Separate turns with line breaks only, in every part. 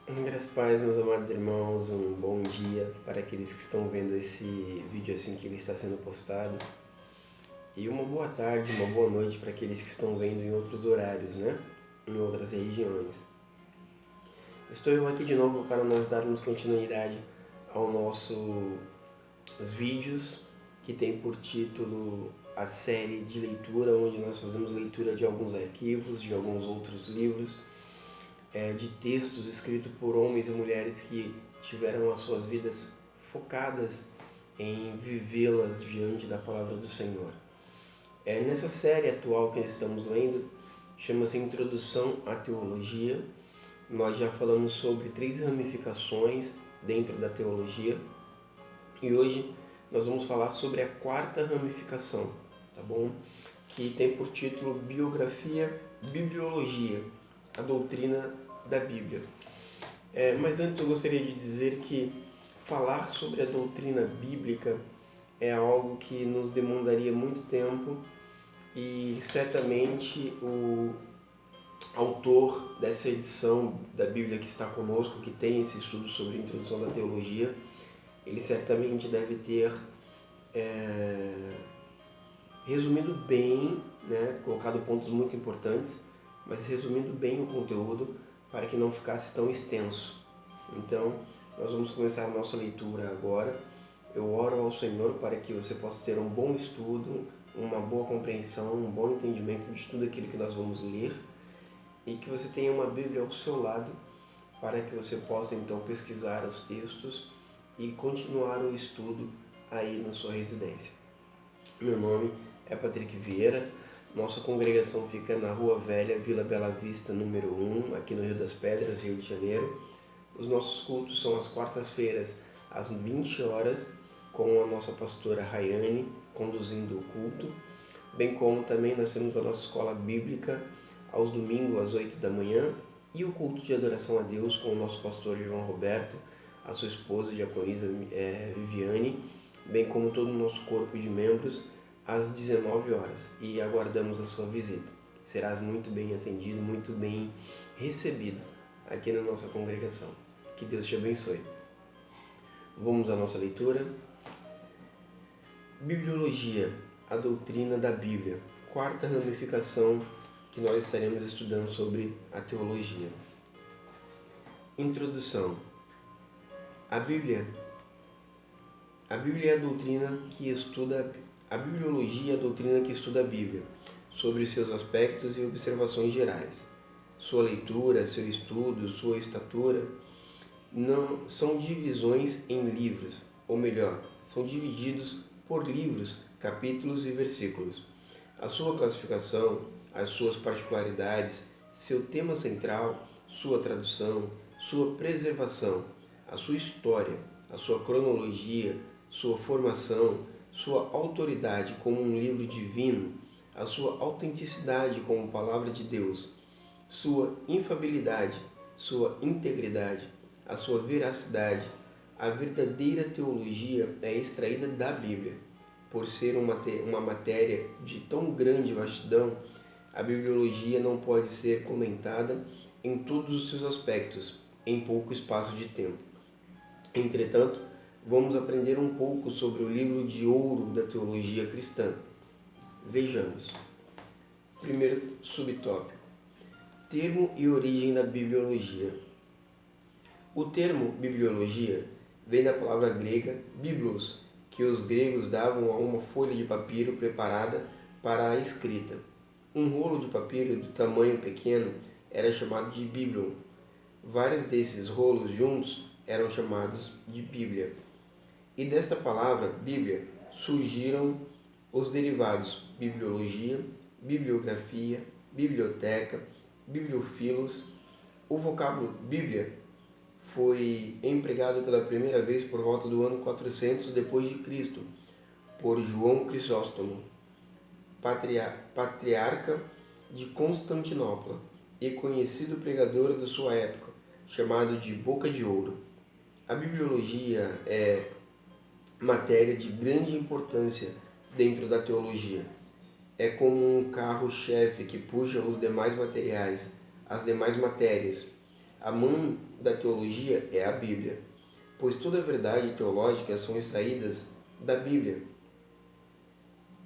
Graças a paz, meus amados irmãos, um bom dia para aqueles que estão vendo esse vídeo assim que ele está sendo postado. E uma boa tarde, uma boa noite para aqueles que estão vendo em outros horários, né? Em outras regiões. Estou eu aqui de novo para nós darmos continuidade aos nossos vídeos que tem por título a série de leitura, onde nós fazemos leitura de alguns arquivos, de alguns outros livros, de textos escritos por homens e mulheres que tiveram as suas vidas focadas em vivê-las diante da palavra do Senhor. Nessa série atual que estamos lendo, chama-se Introdução à Teologia. Nós já falamos sobre 3 ramificações dentro da teologia e hoje nós vamos falar sobre a 4ª ramificação, tá bom? Que tem por título Bibliologia, a doutrina da Bíblia. Mas antes eu gostaria de dizer que falar sobre a doutrina bíblica é algo que nos demandaria muito tempo e certamente o autor dessa edição da Bíblia que está conosco, que tem esse estudo sobre a introdução da teologia, ele certamente deve ter resumido bem, né, colocado pontos muito importantes, mas resumindo bem o conteúdo para que não ficasse tão extenso. Então, nós vamos começar a nossa leitura agora. Eu oro ao Senhor para que você possa ter um bom estudo, uma boa compreensão, um bom entendimento de tudo aquilo que nós vamos ler e que você tenha uma Bíblia ao seu lado para que você possa então pesquisar os textos e continuar o estudo aí na sua residência. Meu nome é Patrick Vieira, nossa congregação fica na Rua Velha, Vila Bela Vista, número 1, aqui no Rio das Pedras, Rio de Janeiro. Os nossos cultos são às quartas-feiras, às 20 horas, com a nossa pastora Rayane conduzindo o culto, bem como também nós temos a nossa escola bíblica aos domingos às 8 da manhã e o culto de adoração a Deus com o nosso pastor João Roberto, a sua esposa diaconisa Viviane, bem como todo o nosso corpo de membros às 19 horas e aguardamos a sua visita. Serás muito bem atendido, muito bem recebido aqui na nossa congregação. Que Deus te abençoe. Vamos à nossa leitura. Bibliologia, a doutrina da Bíblia, 4ª ramificação que nós estaremos estudando sobre a teologia. Introdução. A Bíblia é a doutrina que estuda a bibliologia, a doutrina que estuda a Bíblia, sobre seus aspectos e observações gerais. Sua leitura, seu estudo, sua estatura não são divisões em livros, ou melhor, são divididos por livros, capítulos e versículos. A sua classificação, as suas particularidades, seu tema central, sua tradução, sua preservação, a sua história, a sua cronologia, sua formação, sua autoridade como um livro divino, a sua autenticidade como palavra de Deus, sua infabilidade, sua integridade, a sua veracidade. A verdadeira teologia é extraída da Bíblia. Por ser uma matéria de tão grande vastidão, a bibliologia não pode ser comentada em todos os seus aspectos, em pouco espaço de tempo. Entretanto, vamos aprender um pouco sobre o livro de ouro da teologia cristã. Vejamos. Primeiro subtópico. Termo e origem da bibliologia. O termo bibliologia vem da palavra grega biblos, que os gregos davam a uma folha de papiro preparada para a escrita. Um rolo de papiro do tamanho pequeno era chamado de biblion. Vários desses rolos juntos eram chamados de Bíblia. E desta palavra, Bíblia, surgiram os derivados bibliologia, bibliografia, biblioteca, bibliofilos. O vocábulo Bíblia foi empregado pela primeira vez por volta do ano 400 depois de Cristo, por João Crisóstomo, patriarca de Constantinopla e conhecido pregador da sua época, chamado de Boca de Ouro. A bibliologia é matéria de grande importância dentro da teologia. É como um carro-chefe que puxa os demais materiais, as demais matérias. A mãe da teologia é a Bíblia, pois toda a verdade teológica são extraídas da Bíblia,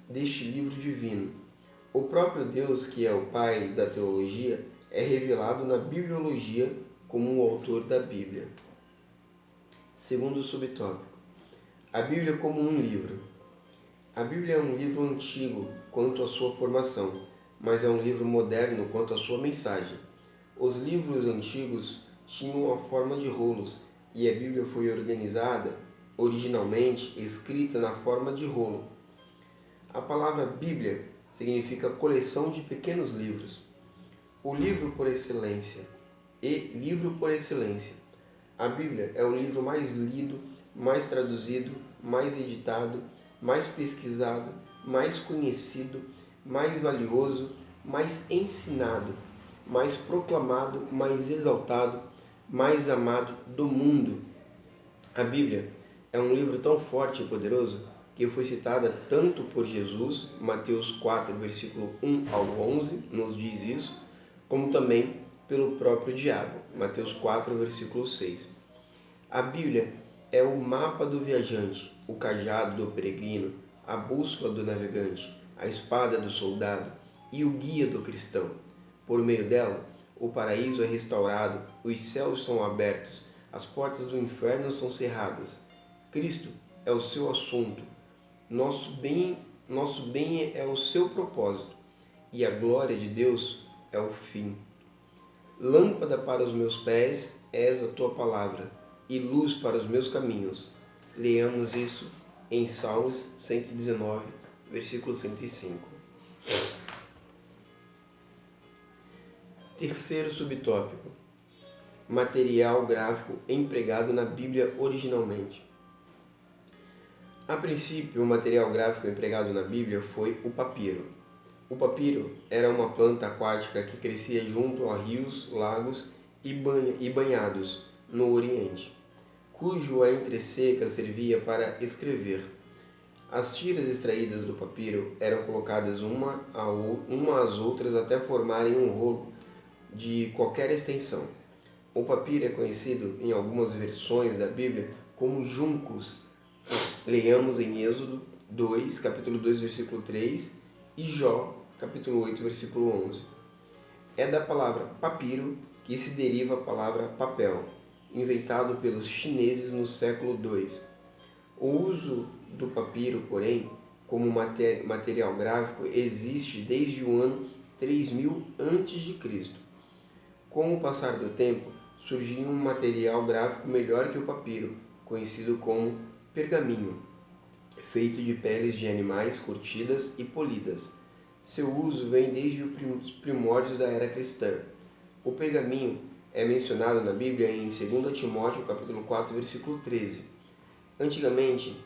deste livro divino. O próprio Deus, que é o Pai da teologia, é revelado na bibliologia como o autor da Bíblia. Segundo subtópico, a Bíblia como um livro. A Bíblia é um livro antigo quanto à sua formação, mas é um livro moderno quanto à sua mensagem. Os livros antigos tinham a forma de rolos, e a Bíblia foi organizada, originalmente escrita na forma de rolo. A palavra Bíblia significa coleção de pequenos livros. O livro por excelência e livro por excelência. A Bíblia é o livro mais lido, mais traduzido, mais editado, mais pesquisado, mais conhecido, mais valioso, mais ensinado, mais proclamado, mais exaltado, mais amado do mundo. A Bíblia é um livro tão forte e poderoso que foi citada tanto por Jesus, Mateus 4, versículo 1 ao 11, nos diz isso, como também pelo próprio diabo, Mateus 4, versículo 6. A Bíblia é o mapa do viajante, o cajado do peregrino, a bússola do navegante, a espada do soldado e o guia do cristão. Por meio dela, o paraíso é restaurado, os céus são abertos, as portas do inferno são cerradas. Cristo é o seu assunto, nosso bem é o seu propósito, e a glória de Deus é o fim. Lâmpada para os meus pés és a tua palavra, e luz para os meus caminhos. Leamos isso em Salmos 119, versículo 105. Terceiro subtópico: material gráfico empregado na Bíblia originalmente. A princípio, o material gráfico empregado na Bíblia foi o papiro. O papiro era uma planta aquática que crescia junto a rios, lagos e banhados no Oriente, cujo entreseca servia para escrever. As tiras extraídas do papiro eram colocadas uma às outras até formarem um rolo de qualquer extensão. O papiro é conhecido em algumas versões da Bíblia como juncos. Leamos em Êxodo 2, capítulo 2, versículo 3 e Jó, capítulo 8, versículo 11. É da palavra papiro que se deriva a palavra papel, inventado pelos chineses no século II. O uso do papiro, porém, como material gráfico existe desde o ano 3000 a.C. Com o passar do tempo, surgiu um material gráfico melhor que o papiro, conhecido como pergaminho, feito de peles de animais curtidas e polidas. Seu uso vem desde os primórdios da era cristã. O pergaminho é mencionado na Bíblia em 2 Timóteo capítulo 4, versículo 13. Antigamente,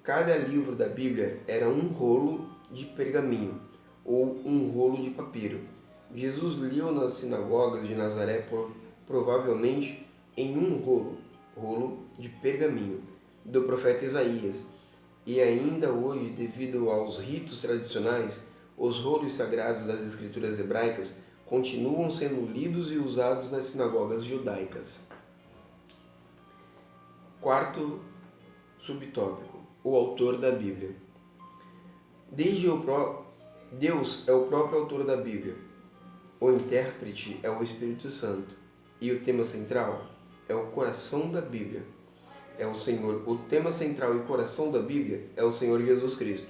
cada livro da Bíblia era um rolo de pergaminho ou um rolo de papiro. Jesus leu nas sinagogas de Nazaré provavelmente em um rolo de pergaminho do profeta Isaías. E ainda hoje, devido aos ritos tradicionais, os rolos sagrados das escrituras hebraicas continuam sendo lidos e usados nas sinagogas judaicas. Quarto subtópico: o autor da Bíblia. Deus é o próprio autor da Bíblia. O intérprete é o Espírito Santo. E o tema central é o coração da Bíblia. É o Senhor. O tema central e coração da Bíblia é o Senhor Jesus Cristo.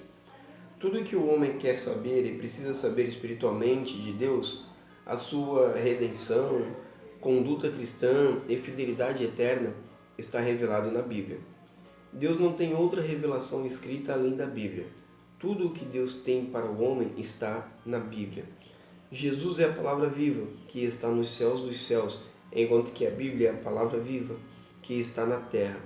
Tudo que o homem quer saber e precisa saber espiritualmente de Deus, a sua redenção, conduta cristã e fidelidade eterna, está revelado na Bíblia. Deus não tem outra revelação escrita além da Bíblia. Tudo o que Deus tem para o homem está na Bíblia. Jesus é a palavra viva, que está nos céus dos céus, enquanto que a Bíblia é a palavra viva, que está na terra.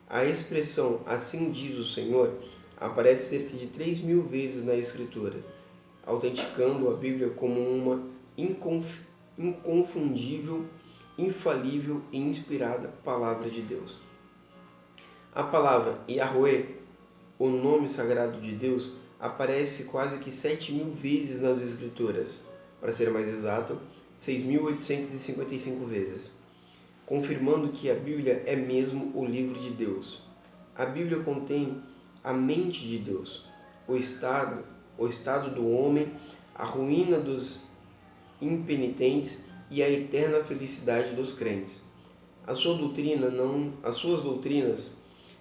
A expressão "assim diz o Senhor" aparece cerca de 3.000 vezes na Escritura, autenticando a Bíblia como uma inconfundível, infalível e inspirada palavra de Deus. A palavra Yahweh, o nome sagrado de Deus, aparece quase que 7.000 vezes nas Escrituras. Para ser mais exato, 6.855 vezes, confirmando que a Bíblia é mesmo o livro de Deus. A Bíblia contém a mente de Deus, o estado do homem, a ruína dos impenitentes e a eterna felicidade dos crentes. As suas doutrinas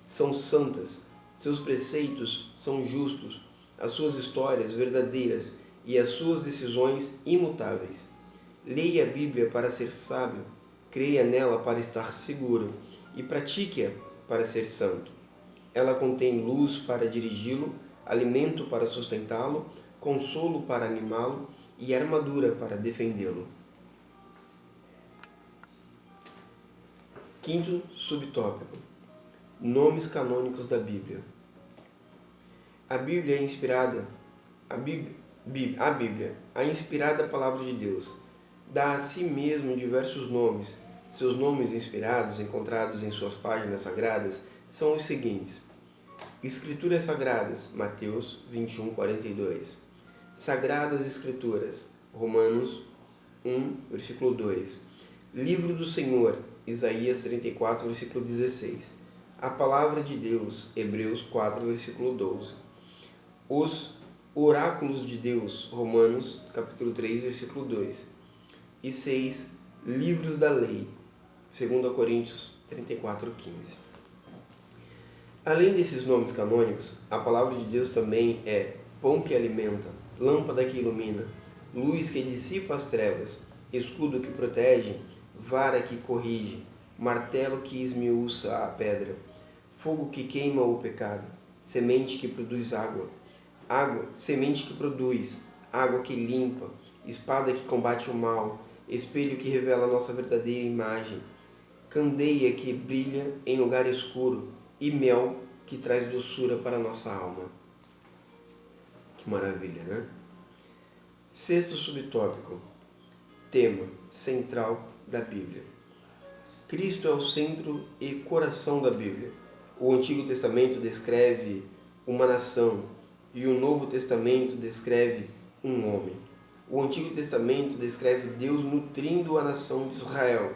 são santas, seus preceitos são justos, as suas histórias verdadeiras e as suas decisões imutáveis. Leia a Bíblia para ser sábio, creia nela para estar seguro e pratique-a para ser santo. Ela contém luz para dirigi-lo, alimento para sustentá-lo, consolo para animá-lo e armadura para defendê-lo. Quinto subtópico: nomes canônicos da Bíblia. A Bíblia é inspirada. A Bíblia, a inspirada palavra de Deus, dá a si mesmo diversos nomes. Seus nomes inspirados, encontrados em suas páginas sagradas, são os seguintes: Escrituras Sagradas, Mateus 21:42. Sagradas Escrituras, Romanos 1, versículo 2. Livro do Senhor, Isaías 34, versículo 16. A Palavra de Deus, Hebreus 4, versículo 12. Os Oráculos de Deus, Romanos capítulo 3, versículo 2. E 6. Livros da Lei, 2 Coríntios 34, 15. Além desses nomes canônicos, a Palavra de Deus também é pão que alimenta, lâmpada que ilumina, luz que dissipa as trevas, escudo que protege, vara que corrige, martelo que esmiuça a pedra, fogo que queima o pecado, semente que produz semente que produz, água que limpa, espada que combate o mal, espelho que revela a nossa verdadeira imagem, candeia que brilha em lugar escuro e mel que traz doçura para a nossa alma. Que maravilha, né? Sexto subtópico: tema central da Bíblia. Cristo é o centro e coração da Bíblia. O Antigo Testamento descreve uma nação e o Novo Testamento descreve um homem. O Antigo Testamento descreve Deus nutrindo a nação de Israel,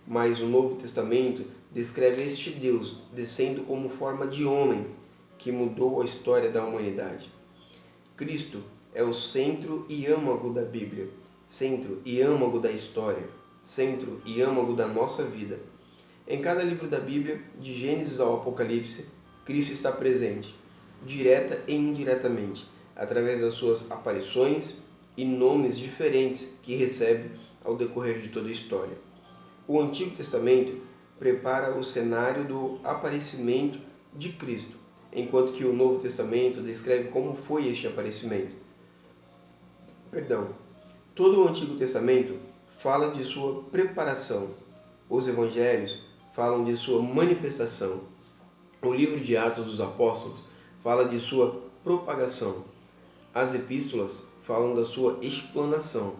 mas o Novo Testamento descreve este Deus descendo como forma de homem que mudou a história da humanidade. Cristo é o centro e âmago da Bíblia, centro e âmago da história, centro e âmago da nossa vida. Em cada livro da Bíblia, de Gênesis ao Apocalipse, Cristo está presente, direta e indiretamente, através das suas aparições e nomes diferentes que recebe ao decorrer de toda a história. O Antigo Testamento prepara o cenário do aparecimento de Cristo, enquanto que o Novo Testamento descreve como foi este aparecimento. Todo o Antigo Testamento fala de sua preparação. Os Evangelhos falam de sua manifestação. O livro de Atos dos Apóstolos fala de sua propagação. As epístolas falam da sua explanação,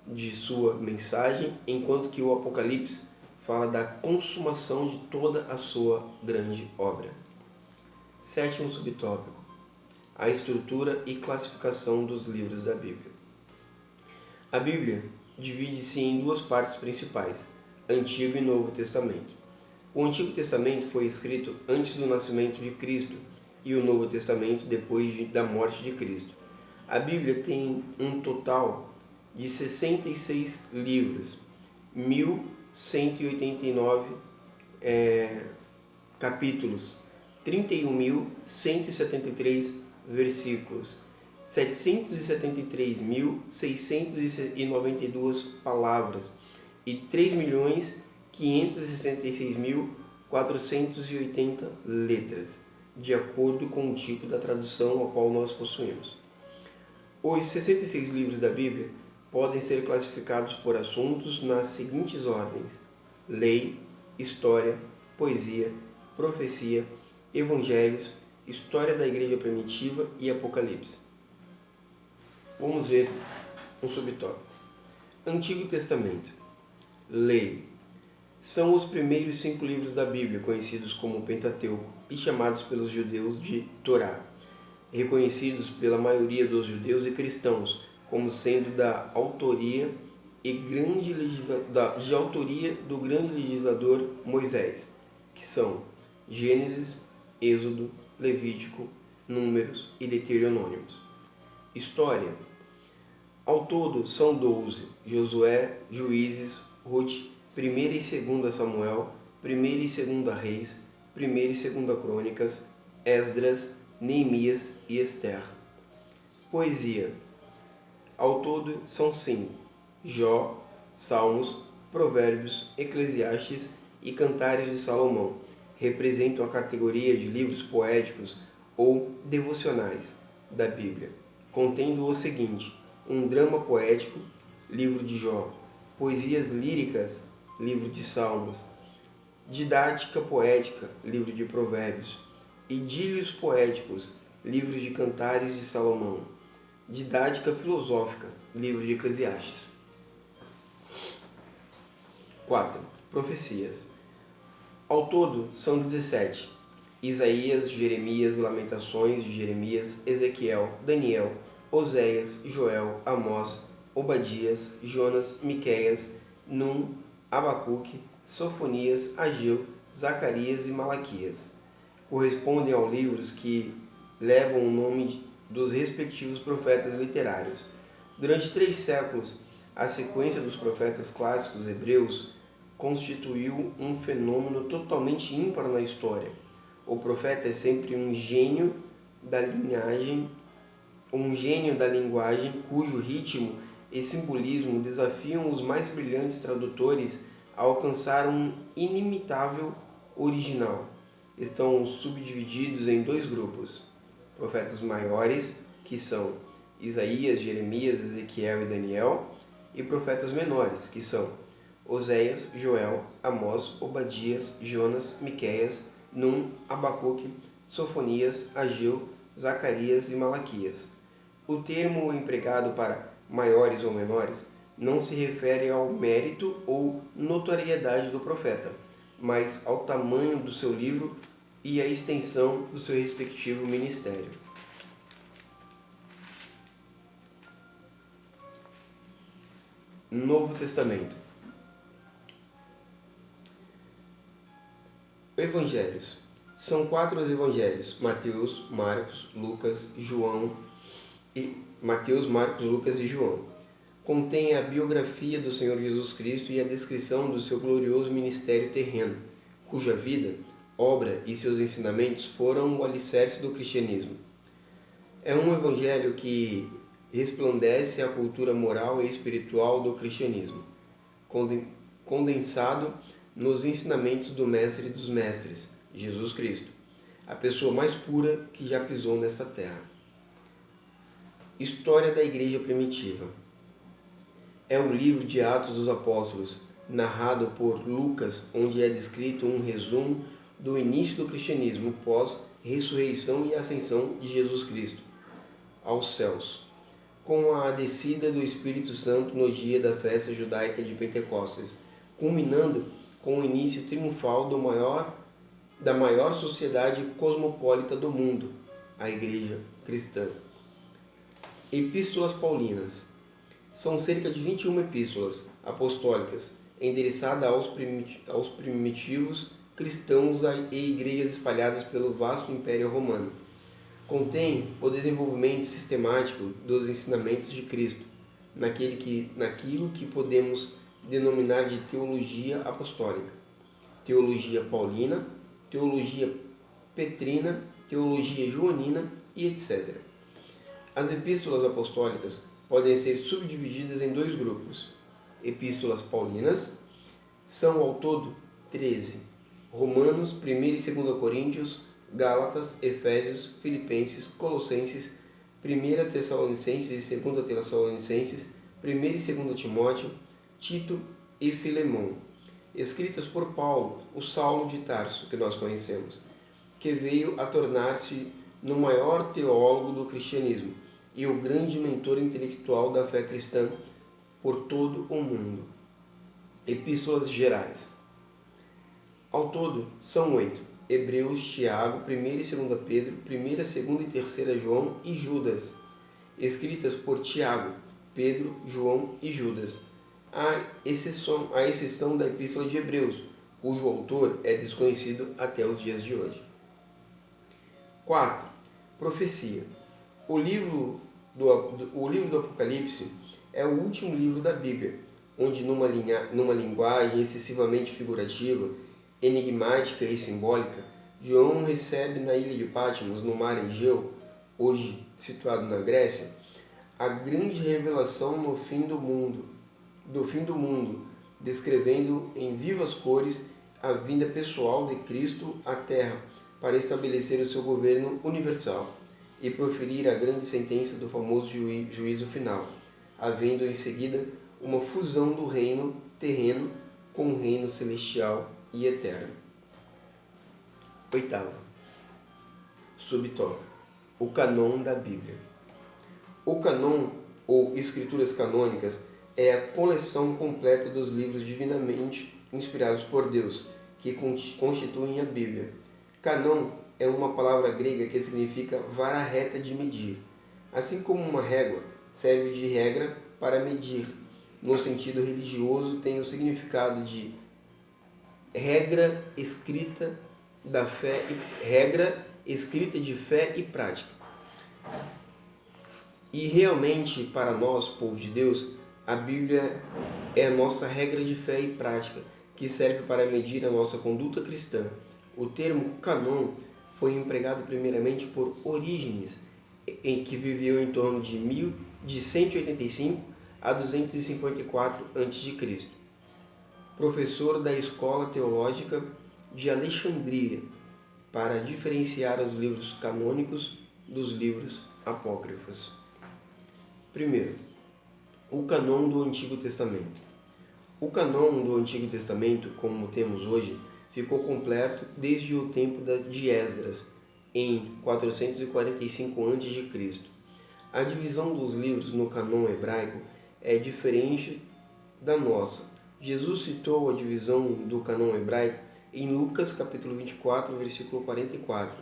de sua mensagem, enquanto que o Apocalipse fala da consumação de toda a sua grande obra. Sétimo subtópico: a estrutura e classificação dos livros da Bíblia. A Bíblia divide-se em duas partes principais, Antigo e Novo Testamento. O Antigo Testamento foi escrito antes do nascimento de Cristo e o Novo Testamento depois da morte de Cristo. A Bíblia tem um total de 66 livros, 1.189 capítulos, 31.173 versículos, 773.692 palavras e 3.566.480 letras, de acordo com o tipo da tradução a qual nós possuímos. Os 66 livros da Bíblia podem ser classificados por assuntos nas seguintes ordens: lei, história, poesia, profecia, evangelhos, história da igreja primitiva e Apocalipse. Vamos ver um subtópico. Antigo Testamento. Lei. São os primeiros 5 livros da Bíblia, conhecidos como Pentateuco e chamados pelos judeus de Torá, reconhecidos pela maioria dos judeus e cristãos como sendo da autoria e de autoria do grande legislador Moisés, que são Gênesis, Êxodo, Levítico, Números e Deuteronômios. História. Ao todo são 12: Josué, Juízes, Ruth, 1ª e 2ª Samuel, 1ª e 2ª Reis, 1ª e 2ª Crônicas, Esdras, Neemias e Ester. Poesia. Ao todo são 5: Jó, Salmos, Provérbios, Eclesiastes e Cantares de Salomão. Representam a categoria de livros poéticos ou devocionais da Bíblia, contendo o seguinte: um drama poético, livro de Jó; poesias líricas, livro de Salmos; didática poética, livro de Provérbios; idílios poéticos, livro de Cantares de Salomão; didática filosófica, livro de Eclesiastes. 4. Profecias. Ao todo são 17: Isaías, Jeremias, Lamentações de Jeremias, Ezequiel, Daniel, Oséias, Joel, Amós, Obadias, Jonas, Miqueias, Num, Abacuque, Sofonias, Ageu, Zacarias e Malaquias. Correspondem aos livros que levam o nome dos respectivos profetas literários. Durante 3 séculos, a sequência dos profetas clássicos hebreus constituiu um fenômeno totalmente ímpar na história. O profeta é sempre um gênio da linguagem cujo ritmo e simbolismo desafiam os mais brilhantes tradutores a alcançar um inimitável original. Estão subdivididos em 2 grupos: profetas maiores, que são Isaías, Jeremias, Ezequiel e Daniel, e profetas menores, que são Oséias, Joel, Amós, Obadias, Jonas, Miqueias, Num, Abacuque, Sofonias, Ageu, Zacarias e Malaquias. O termo empregado para maiores ou menores não se refere ao mérito ou notoriedade do profeta, mas ao tamanho do seu livro e à extensão do seu respectivo ministério. Novo Testamento. Evangelhos. São 4 os evangelhos: Mateus, Marcos, Lucas e João. Contém a biografia do Senhor Jesus Cristo e a descrição do seu glorioso ministério terreno, cuja vida, obra e seus ensinamentos foram o alicerce do cristianismo. É um evangelho que resplandece a cultura moral e espiritual do cristianismo, condensado nos ensinamentos do Mestre dos Mestres, Jesus Cristo, a pessoa mais pura que já pisou nesta terra. História da Igreja Primitiva. É o livro de Atos dos Apóstolos, narrado por Lucas, onde é descrito um resumo do início do cristianismo pós-ressurreição e ascensão de Jesus Cristo aos céus, com a descida do Espírito Santo no dia da festa judaica de Pentecostes, culminando com o início triunfal da maior sociedade cosmopolita do mundo, a Igreja Cristã. Epístolas Paulinas. São cerca de 21 epístolas apostólicas, endereçadas aos primitivos cristãos e igrejas espalhadas pelo vasto Império Romano. Contém o desenvolvimento sistemático dos ensinamentos de Cristo, naquilo que podemos denominar de teologia apostólica, teologia paulina, teologia petrina, teologia joanina e etc. As epístolas apostólicas podem ser subdivididas em 2 grupos. Epístolas paulinas são ao todo 13: Romanos, 1ª e 2ª Coríntios, Gálatas, Efésios, Filipenses, Colossenses, 1ª Tessalonicenses e 2ª Tessalonicenses, 1ª e 2ª Timóteo, Tito e Filemão, escritas por Paulo, o Saulo de Tarso, que nós conhecemos, que veio a tornar-se no maior teólogo do cristianismo e o grande mentor intelectual da fé cristã por todo o mundo. Epístolas gerais. Ao todo, são 8: Hebreus, Tiago, 1ª e 2ª Pedro, 1ª, 2ª e 3ª João e Judas, escritas por Tiago, Pedro, João e Judas, à exceção da Epístola de Hebreus, cujo autor é desconhecido até os dias de hoje. 4. Profecia. O livro do Apocalipse é o último livro da Bíblia, onde numa linguagem excessivamente figurativa, enigmática e simbólica, João recebe na ilha de Patmos, no mar Egeu, hoje situado na Grécia, a grande revelação do fim do mundo, descrevendo em vivas cores a vinda pessoal de Cristo à Terra para estabelecer o seu governo universal e proferir a grande sentença do famoso juízo final, havendo em seguida uma fusão do reino terreno com o reino celestial e eterno. 8. Subtópico: o cânon da Bíblia. O cânon, ou escrituras canônicas, é a coleção completa dos livros divinamente inspirados por Deus, que constituem a Bíblia. Cânon é uma palavra grega que significa vara reta de medir. Assim como uma régua serve de regra para medir, no sentido religioso tem o significado de regra escrita de fé e prática. E realmente, para nós, povo de Deus, a Bíblia é a nossa regra de fé e prática, que serve para medir a nossa conduta cristã. O termo cânon foi empregado primeiramente por Orígenes, que viveu em torno de 185 a 254 a.C., professor da Escola Teológica de Alexandria, para diferenciar os livros canônicos dos livros apócrifos. Primeiro, o cânon do Antigo Testamento. O cânon do Antigo Testamento, como temos hoje, ficou completo desde o tempo de Esdras, em 445 a.C. A divisão dos livros no cânon hebraico é diferente da nossa. Jesus citou a divisão do cânon hebraico em Lucas capítulo 24, versículo 44,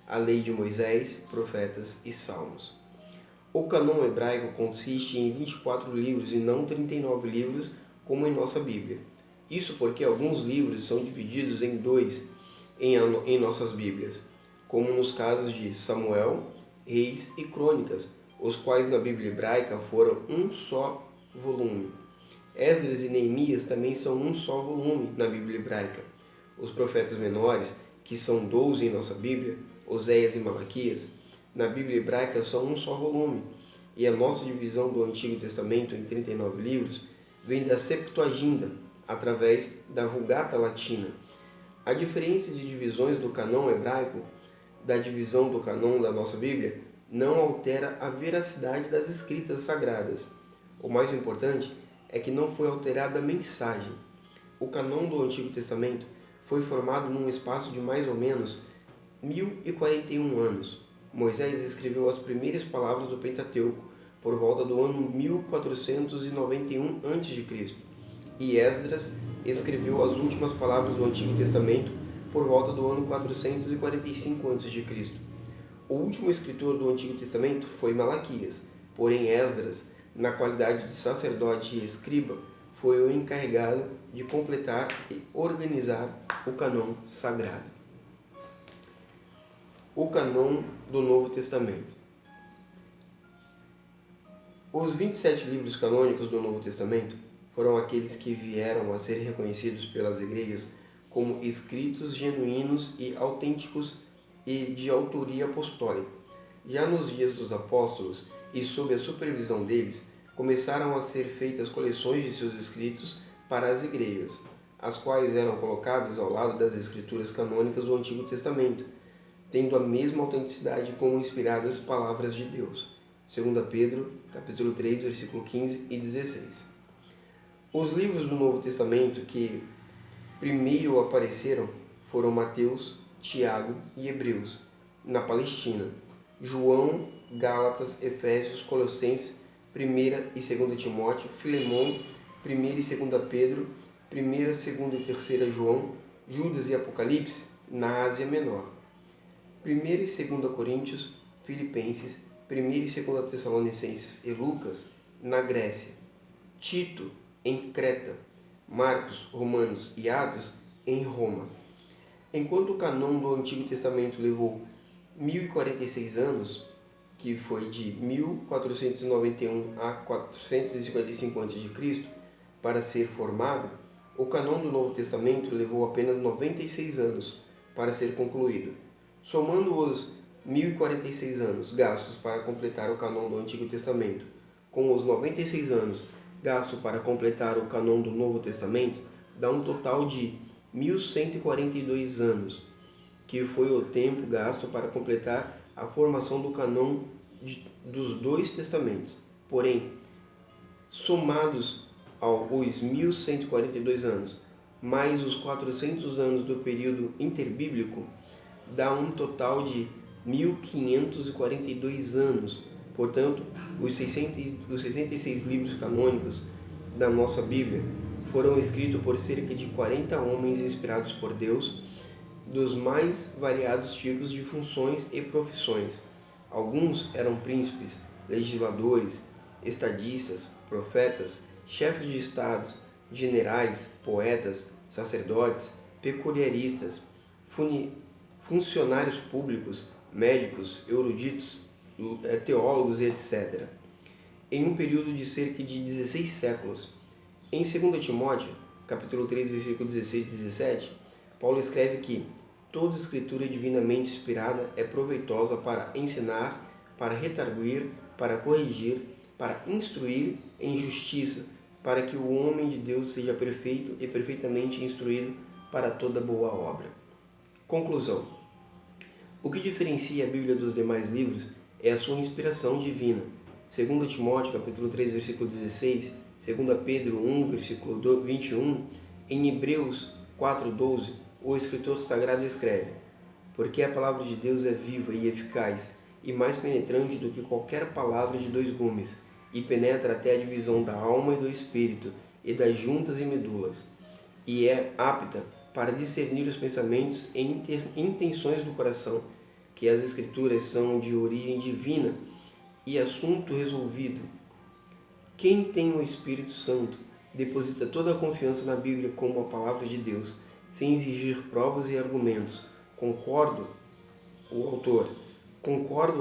a lei de Moisés, profetas e salmos. O cânon hebraico consiste em 24 livros e não 39 livros, como em nossa Bíblia. Isso porque alguns livros são divididos em dois em nossas Bíblias, como nos casos de Samuel, Reis e Crônicas, os quais na Bíblia hebraica foram um só volume. Esdras e Neemias também são um só volume na Bíblia hebraica. Os profetas menores, que são 12 em nossa Bíblia, Oséias e Malaquias, na Bíblia hebraica são um só volume. E a nossa divisão do Antigo Testamento em 39 livros vem da Septuaginta, através da Vulgata Latina. A diferença de divisões do cânon hebraico da divisão do cânon da nossa Bíblia não altera a veracidade das escritas sagradas. O mais importante é que não foi alterada a mensagem. O cânon do Antigo Testamento foi formado num espaço de mais ou menos 1041 anos. Moisés escreveu as primeiras palavras do Pentateuco por volta do ano 1491 a.C. e Esdras escreveu as últimas palavras do Antigo Testamento por volta do ano 445 a.C. O último escritor do Antigo Testamento foi Malaquias, porém Esdras, na qualidade de sacerdote e escriba, foi o encarregado de completar e organizar o cânon sagrado. O cânon do Novo Testamento. Os 27 livros canônicos do Novo Testamento foram aqueles que vieram a ser reconhecidos pelas igrejas como escritos genuínos e autênticos e de autoria apostólica. Já nos dias dos apóstolos e sob a supervisão deles, começaram a ser feitas coleções de seus escritos para as igrejas, as quais eram colocadas ao lado das escrituras canônicas do Antigo Testamento, tendo a mesma autenticidade como inspiradas palavras de Deus. 2 Pedro, capítulo 3, versículo 15 e 16. Os livros do Novo Testamento que primeiro apareceram foram Mateus, Tiago e Hebreus, na Palestina, João, Gálatas, Efésios, Colossenses, 1 e 2 Timóteo, Filemão, 1 e 2 Pedro, 1, 2 e 3 João, Judas e Apocalipse, na Ásia Menor, 1 e 2 Coríntios, Filipenses, 1 e 2 Tessalonicenses e Lucas, na Grécia, Tito, em Creta, Marcos, Romanos e Atos em Roma. Enquanto o cânon do Antigo Testamento levou 1046 anos, que foi de 1491 a 455 a.C., para ser formado, o cânon do Novo Testamento levou apenas 96 anos para ser concluído. Somando os 1046 anos gastos para completar o cânon do Antigo Testamento com os 96 anos gastos para completar o cânon do Novo Testamento, dá um total de 1142 anos, que foi o tempo gasto para completar a formação do cânon dos dois testamentos. Porém, somados aos 1142 anos, mais os 400 anos do período interbíblico, dá um total de 1542 anos. Portanto, os 66 livros canônicos da nossa Bíblia foram escritos por cerca de 40 homens inspirados por Deus, dos mais variados tipos de funções e profissões. Alguns eram príncipes, legisladores, estadistas, profetas, chefes de estado, generais, poetas, sacerdotes, peculiaristas, funcionários públicos, médicos, eruditos, teólogos e etc. Em um período de cerca de 16 séculos. Em 2 Timóteo, capítulo 3, versículo 16 e 17, Paulo escreve que toda escritura divinamente inspirada é proveitosa para ensinar, para redarguir, para corrigir, para instruir em justiça, para que o homem de Deus seja perfeito e perfeitamente instruído para toda boa obra. Conclusão. O que diferencia a Bíblia dos demais livros é a sua inspiração divina. 2 Timóteo, capítulo 3, versículo 16, 2 Pedro 1, versículo 21, em Hebreus 4:12, o escritor sagrado escreve: porque a palavra de Deus é viva e eficaz, e mais penetrante do que qualquer palavra de dois gumes, e penetra até a divisão da alma e do espírito, e das juntas e medulas, e é apta para discernir os pensamentos e intenções do coração, que as Escrituras são de origem divina e assunto resolvido. Quem tem o Espírito Santo deposita toda a confiança na Bíblia como a palavra de Deus, sem exigir provas e argumentos. Concordo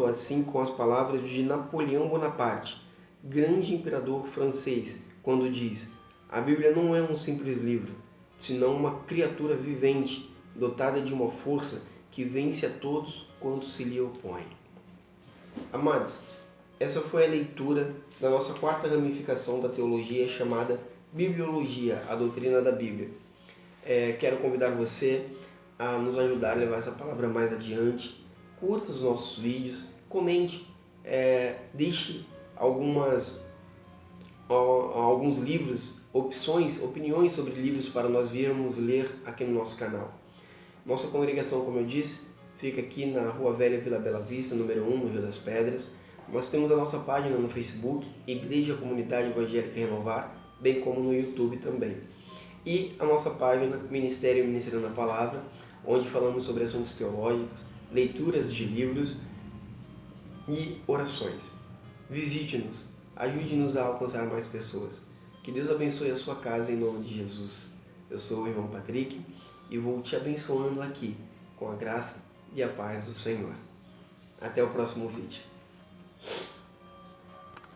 assim com as palavras de Napoleão Bonaparte, grande imperador francês, quando diz: a Bíblia não é um simples livro, senão uma criatura vivente, dotada de uma força que vence a todos quanto se lhe opõem. Amados, essa foi a leitura da nossa quarta ramificação da teologia, chamada Bibliologia, a doutrina da Bíblia. Quero convidar você a nos ajudar a levar essa palavra mais adiante. Curta os nossos vídeos, comente, deixe alguns livros, opiniões sobre livros para nós virmos ler aqui no nosso canal. Nossa congregação, como eu disse, fica aqui na Rua Velha, Vila Bela Vista, número 1, no Rio das Pedras. Nós temos a nossa página no Facebook, Igreja Comunidade Evangélica Renovar, bem como no YouTube também. E a nossa página, Ministério Ministrando a Palavra, onde falamos sobre assuntos teológicos, leituras de livros e orações. Visite-nos, ajude-nos a alcançar mais pessoas. Que Deus abençoe a sua casa em nome de Jesus. Eu sou o irmão Patrick e vou te abençoando aqui com a graça e a paz do Senhor. Até o próximo vídeo.